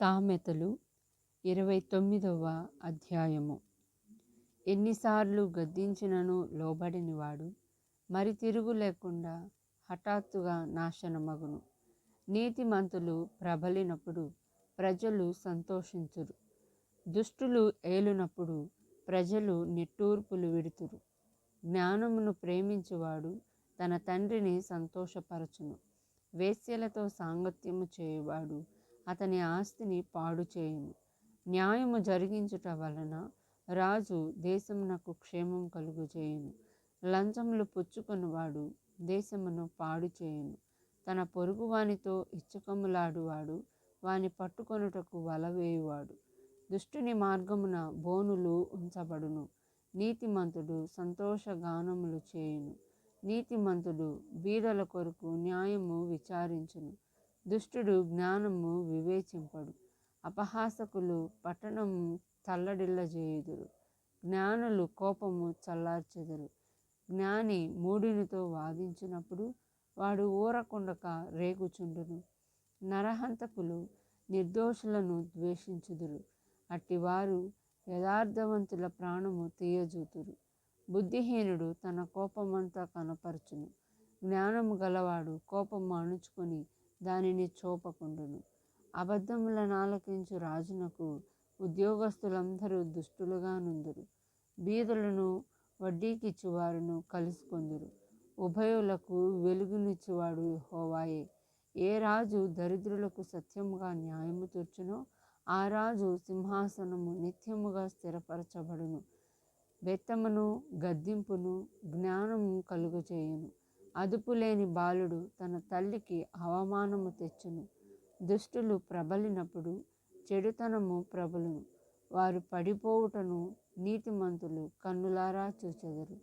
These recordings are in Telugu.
సామెతలు 29వ అధ్యాయము. ఎన్నిసార్లు గద్దించినను లోబడినవాడు మరి తిరుగు లేకుండా హఠాత్తుగా నాశనమగును. నీతిమంతులు ప్రబలినప్పుడు ప్రజలు సంతోషించురు. దుష్టులు ఏలునప్పుడు ప్రజలు నిట్టూర్పులు విడుతురు. జ్ఞానమును ప్రేమించువాడు తన తండ్రిని సంతోషపరచును. వేశ్యలతో సాంగత్యము చేయువాడు అతని ఆస్తిని పాడు చేయును. న్యాయము జరిగించుట వలన రాజు దేశమునకు క్షేమం కలుగజేయును. లంచములు పుచ్చుకొనువాడు దేశమును పాడు చేయును. తన పొరుగువానితో ఇచ్చకములాడువాడు వాని పట్టుకొనుటకు వలవేయువాడు. దుష్టుని మార్గమున బోనులు ఉంచబడును. నీతిమంతుడు సంతోషగానములు చేయును. నీతిమంతుడు బీదల కొరకు న్యాయము విచారించును. దుష్టుడు జ్ఞానము వివేచింపడు. అపహాసకులు పట్టణము తల్లడిల్లజేయుదురు. జ్ఞానులు కోపము చల్లార్చెదరు. జ్ఞాని మూఢునితో వాదించినప్పుడు వాడు ఊరకుండక రేగుచుండును. నరహంతకులు నిర్దోషులను ద్వేషించుదురు. అట్టివారు యథార్థవంతుల ప్రాణము తీయజూతురు. బుద్ధిహీనుడు తన కోపమంతా కనపరచును. జ్ఞానము గలవాడు కోపము అణుచుకొని దానిని చూపకుండును. అబద్ధములను ఆలకించు రాజునకు ఉద్యోగస్తులందరూ దుష్టులుగా నుందురు. బీదలను వడ్డీకిచ్చువారును కలుసుకొందురు. ఉభయులకు వెలుగునిచ్చువాడు యెహోవాయే. ఏ రాజు దరిద్రులకు సత్యముగా న్యాయము తీర్చునో ఆ రాజు సింహాసనము నిత్యముగా స్థిరపరచబడును. బెత్తమును గద్దింపును జ్ఞానము కలుగజేయును. అదుపులేని బాలుడు తన తల్లికి అవమానము తెచ్చును. దుష్టులు ప్రబలినప్పుడు చెడుతనము ప్రబలును. వారు పడిపోవుటను నీతిమంతులు కన్నులారా చూచెదరు.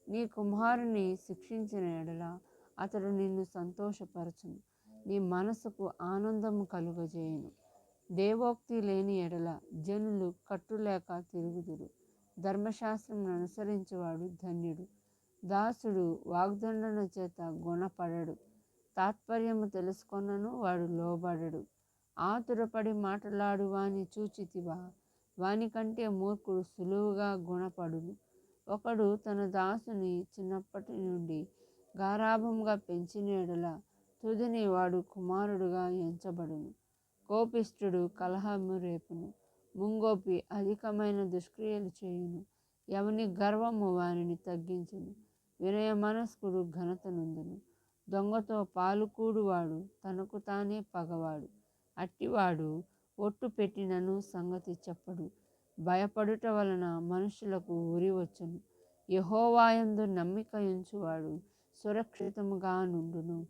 నీ కుమారుని శిక్షించిన ఎడల అతడు నిన్ను సంతోషపరచును. నీ మనసుకు ఆనందము కలుగజేయును. దేవోక్తి లేని ఎడల జనులు కట్టులేక తిరుగుదురు. ధర్మశాస్త్రమును అనుసరించువాడు ధన్యుడు. దాసుడు వాగ్దండన చేత గుణపడడు. తాత్పర్యము తెలుసుకొనను వాడు లోబడడు. ఆతురపడి మాటలాడు వాని చూచితివా? వానికంటే మూర్ఖుడు సులువుగా గుణపడును. ఒకడు తన దాసుని చిన్నప్పటి నుండి గారాభంగా పెంచిన ఎడల తుదిని వాడు కుమారుడుగా ఎంచబడును. కోపిష్ఠుడు కలహము రేపును. ముంగోపి అధికమైన దుష్క్రియలు చేయును. ఎవని గర్వము వానిని తగ్గించును. వినయ మనస్కుడు ఘనత నొందును. దొంగతో పాలుకూడువాడు తనకు తానే పగవాడు. అట్టివాడు ఒట్టు పెట్టినను సంగతి చెప్పడు. భయపడుట వలన మనుషులకు ఉరి వచ్చును. యెహోవాయందు నమ్మిక ఉంచువాడు సురక్షితముగా నుండును.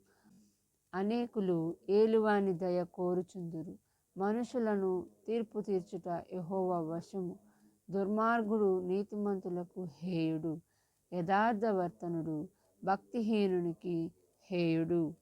అనేకులు ఏలువాని దయ కోరుచుందురు. మనుషులను తీర్పు తీర్చుట యెహోవా వశము. దుర్మార్గుడు నీతిమంతులకు హేయుడు. యథార్థవర్తనుడు భక్తిహీనునికి హేయుడు.